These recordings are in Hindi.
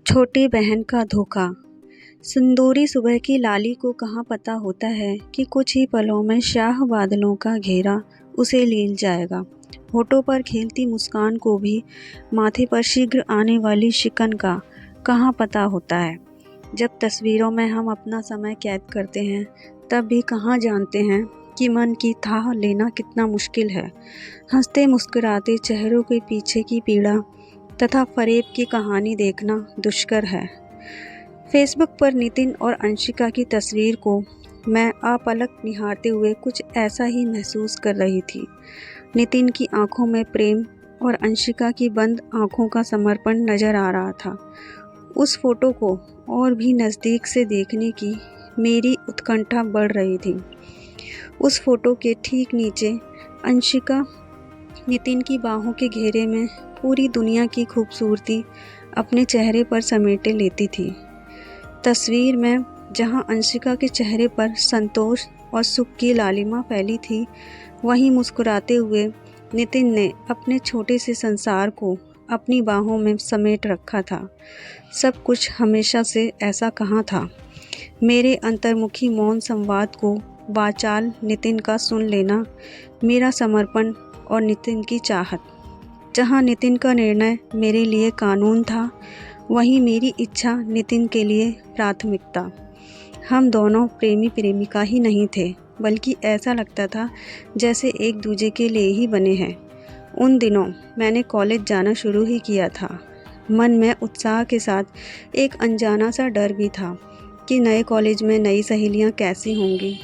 छोटी बहन का धोखा। सिंदूरी सुबह की लाली को कहाँ पता होता है कि कुछ ही पलों में स्याह बादलों का घेरा उसे लील जाएगा। होठों पर खिलती मुस्कान को भी माथे पर शीघ्र आने वाली शिकन का कहाँ पता होता है। जब तस्वीरों में हम अपना समय कैद करते हैं तब भी कहाँ जानते हैं कि मन की थाह लेना कितना मुश्किल है। हंसते मुस्कुराते चेहरों के पीछे की पीड़ा तथा फरेब की कहानी देखना दुष्कर है। फेसबुक पर नितिन और अंशिका की तस्वीर को मैं अपलक निहारते हुए कुछ ऐसा ही महसूस कर रही थी। नितिन की आंखों में प्रेम और अंशिका की बंद आंखों का समर्पण नजर आ रहा था। उस फोटो को और भी नज़दीक से देखने की मेरी उत्कंठा बढ़ रही थी। उस फोटो के ठीक नीचे अंशिका नितिन की बाहों के घेरे में पूरी दुनिया की खूबसूरती अपने चेहरे पर समेटे लेती थी। तस्वीर में जहां अंशिका के चेहरे पर संतोष और सुख की लालिमा फैली थी, वहीं मुस्कुराते हुए नितिन ने अपने छोटे से संसार को अपनी बाहों में समेट रखा था। सब कुछ हमेशा से ऐसा कहाँ था। मेरे अंतर्मुखी मौन संवाद को वाचाल नितिन का सुन लेना, मेरा समर्पण और नितिन की चाहत। जहाँ नितिन का निर्णय मेरे लिए कानून था, वहीं मेरी इच्छा नितिन के लिए प्राथमिकता। हम दोनों प्रेमी प्रेमिका ही नहीं थे, बल्कि ऐसा लगता था जैसे एक दूजे के लिए ही बने हैं। उन दिनों मैंने कॉलेज जाना शुरू ही किया था। मन में उत्साह के साथ एक अनजाना सा डर भी था कि नए कॉलेज में नई सहेलियां कैसी होंगी।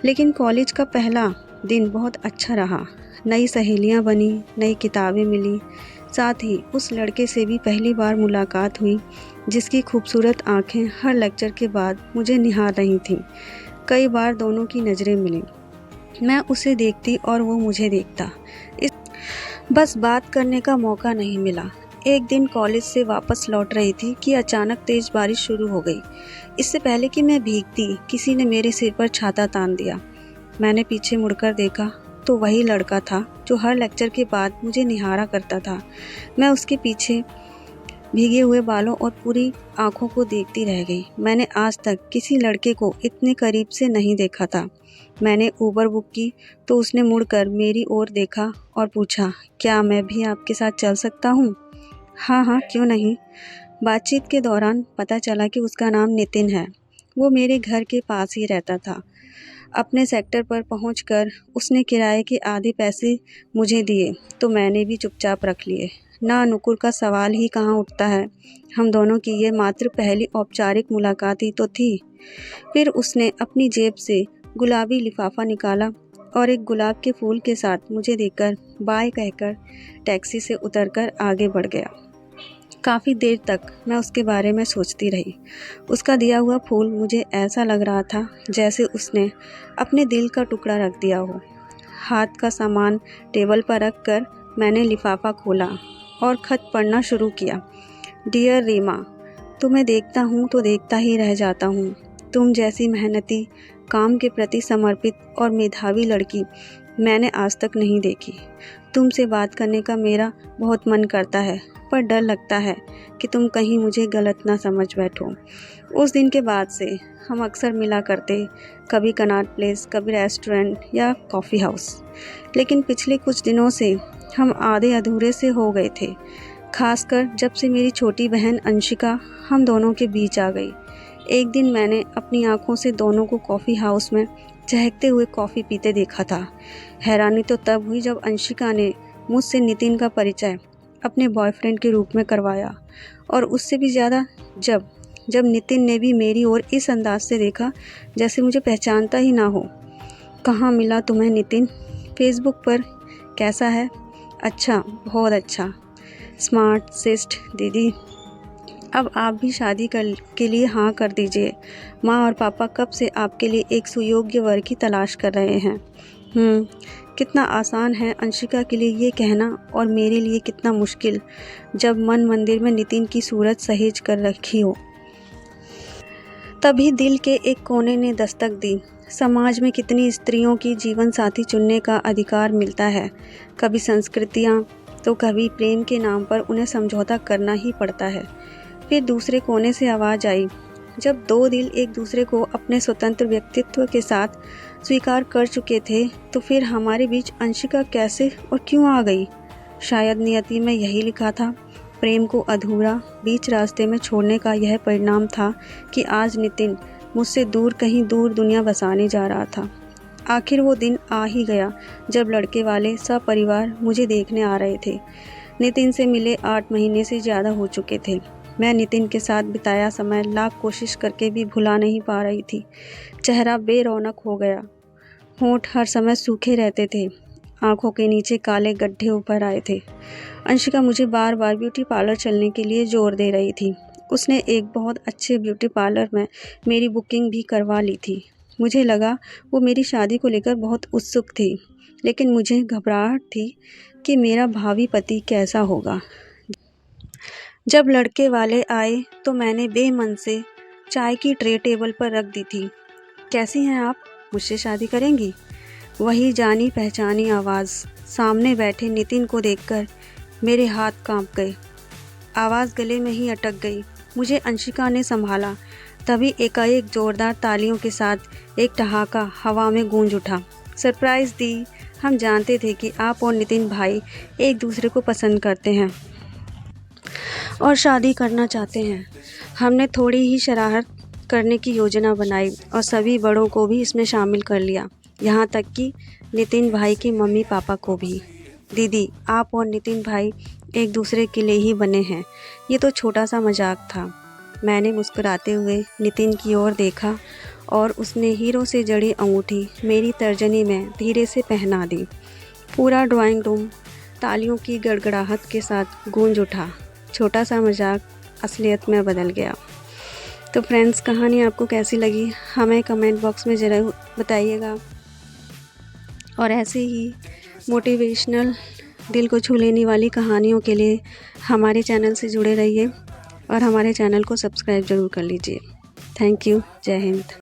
लेकिन कॉलेज का पहला दिन बहुत अच्छा रहा। नई सहेलियां बनी, नई किताबें मिली, साथ ही उस लड़के से भी पहली बार मुलाकात हुई जिसकी खूबसूरत आंखें हर लेक्चर के बाद मुझे निहार रही थीं। कई बार दोनों की नज़रें मिलीं। मैं उसे देखती और वो मुझे देखता। बस बात करने का मौका नहीं मिला। एक दिन कॉलेज से वापस लौट रही थी कि अचानक तेज बारिश शुरू हो गई। इससे पहले कि मैं भीगती, किसी ने मेरे सिर पर छाता तान दिया। मैंने पीछे मुड़कर देखा तो वही लड़का था जो हर लेक्चर के बाद मुझे निहारा करता था। मैं उसके पीछे भीगे हुए बालों और पूरी आंखों को देखती रह गई। मैंने आज तक किसी लड़के को इतने करीब से नहीं देखा था। मैंने उबर बुक की तो उसने मुड़कर मेरी ओर देखा और पूछा, क्या मैं भी आपके साथ चल सकता हूँ? हाँ हाँ, क्यों नहीं। बातचीत के दौरान पता चला कि उसका नाम नितिन है। वो मेरे घर के पास ही रहता था। अपने सेक्टर पर पहुंचकर उसने किराए के आधे पैसे मुझे दिए तो मैंने भी चुपचाप रख लिए। ना नुकुर का सवाल ही कहाँ उठता है। हम दोनों की ये मात्र पहली औपचारिक मुलाकात ही तो थी। फिर उसने अपनी जेब से गुलाबी लिफाफा निकाला और एक गुलाब के फूल के साथ मुझे देकर बाय कहकर टैक्सी से उतरकर आगे बढ़ गया। काफ़ी देर तक मैं उसके बारे में सोचती रही। उसका दिया हुआ फूल मुझे ऐसा लग रहा था जैसे उसने अपने दिल का टुकड़ा रख दिया हो। हाथ का सामान टेबल पर रख कर मैंने लिफाफा खोला और खत पढ़ना शुरू किया। डियर रीमा, तुम्हें देखता हूँ तो देखता ही रह जाता हूँ। तुम जैसी मेहनती, काम के प्रति समर्पित और मेधावी लड़की मैंने आज तक नहीं देखी। तुमसे बात करने का मेरा बहुत मन करता है, पर डर लगता है कि तुम कहीं मुझे गलत ना समझ बैठो। उस दिन के बाद से हम अक्सर मिला करते, कभी कनॉट प्लेस, कभी रेस्टोरेंट या कॉफ़ी हाउस। लेकिन पिछले कुछ दिनों से हम आधे अधूरे से हो गए थे, खासकर जब से मेरी छोटी बहन अंशिका हम दोनों के बीच आ गई। एक दिन मैंने अपनी आंखों से दोनों को कॉफ़ी हाउस में चहकते हुए कॉफ़ी पीते देखा था। हैरानी तो तब हुई जब अंशिका ने मुझसे नितिन का परिचय अपने बॉयफ्रेंड के रूप में करवाया, और उससे भी ज़्यादा जब नितिन ने भी मेरी ओर इस अंदाज से देखा जैसे मुझे पहचानता ही ना हो। कहाँ मिला तुम्हें नितिन? फेसबुक पर। कैसा है? अच्छा, बहुत अच्छा। स्मार्ट सिस्ट दीदी। अब आप भी शादी के लिए हाँ कर दीजिए। माँ और पापा कब से आपके लिए एक सुयोग्य वर की तलाश कर रहे हैं। कितना आसान है अंशिका के लिए ये कहना, और मेरे लिए कितना मुश्किल जब मन मंदिर में नितिन की सूरत सहेज कर रखी हो। तभी दिल के एक कोने ने दस्तक दी। समाज में कितनी स्त्रियों की जीवन साथी चुनने का अधिकार मिलता है। कभी संस्कृतियाँ तो कभी प्रेम के नाम पर उन्हें समझौता करना ही पड़ता है। फिर दूसरे कोने से आवाज़ आई, जब दो दिल एक दूसरे को अपने स्वतंत्र व्यक्तित्व के साथ स्वीकार कर चुके थे तो फिर हमारे बीच अंशिका कैसे और क्यों आ गई। शायद नियति में यही लिखा था, प्रेम को अधूरा बीच रास्ते में छोड़ने का यह परिणाम था कि आज नितिन मुझसे दूर कहीं दूर दुनिया बसाने जा रहा था। आखिर वो दिन आ ही गया जब लड़के वाले सपरिवार मुझे देखने आ रहे थे। नितिन से मिले 8 महीने से ज़्यादा हो चुके थे। मैं नितिन के साथ बिताया समय लाख कोशिश करके भी भुला नहीं पा रही थी। चेहरा बेरौनक हो गया, होंठ हर समय सूखे रहते थे, आंखों के नीचे काले गड्ढे ऊपर आए थे। अंशिका मुझे बार बार ब्यूटी पार्लर चलने के लिए जोर दे रही थी। उसने एक बहुत अच्छे ब्यूटी पार्लर में मेरी बुकिंग भी करवा ली थी। मुझे लगा वो मेरी शादी को लेकर बहुत उत्सुक थी, लेकिन मुझे घबराहट थी कि मेरा भावी पति कैसा होगा। जब लड़के वाले आए तो मैंने बेमन से चाय की ट्रे टेबल पर रख दी थी। कैसी हैं आप, मुझसे शादी करेंगी? वही जानी पहचानी आवाज़। सामने बैठे नितिन को देखकर मेरे हाथ कांप गए, आवाज़ गले में ही अटक गई। मुझे अंशिका ने संभाला। तभी एकाएक जोरदार तालियों के साथ एक ठहाका हवा में गूंज उठा। सरप्राइज़ दी, हम जानते थे कि आप और नितिन भाई एक दूसरे को पसंद करते हैं और शादी करना चाहते हैं। हमने थोड़ी ही शरारत करने की योजना बनाई और सभी बड़ों को भी इसमें शामिल कर लिया, यहाँ तक कि नितिन भाई के मम्मी पापा को भी। दीदी, आप और नितिन भाई एक दूसरे के लिए ही बने हैं, ये तो छोटा सा मजाक था। मैंने मुस्कुराते हुए नितिन की ओर देखा और उसने हीरो से जड़ी अंगूठी मेरी तर्जनी में धीरे से पहना दी। पूरा ड्राइंग रूम तालियों की गड़गड़ाहट के साथ गूंज उठा। छोटा सा मजाक असलियत में बदल गया। तो फ्रेंड्स, कहानी आपको कैसी लगी हमें कमेंट बॉक्स में ज़रूर बताइएगा। और ऐसे ही मोटिवेशनल, दिल को छू लेने वाली कहानियों के लिए हमारे चैनल से जुड़े रहिए और हमारे चैनल को सब्सक्राइब ज़रूर कर लीजिए। Thank you. जय हिंद।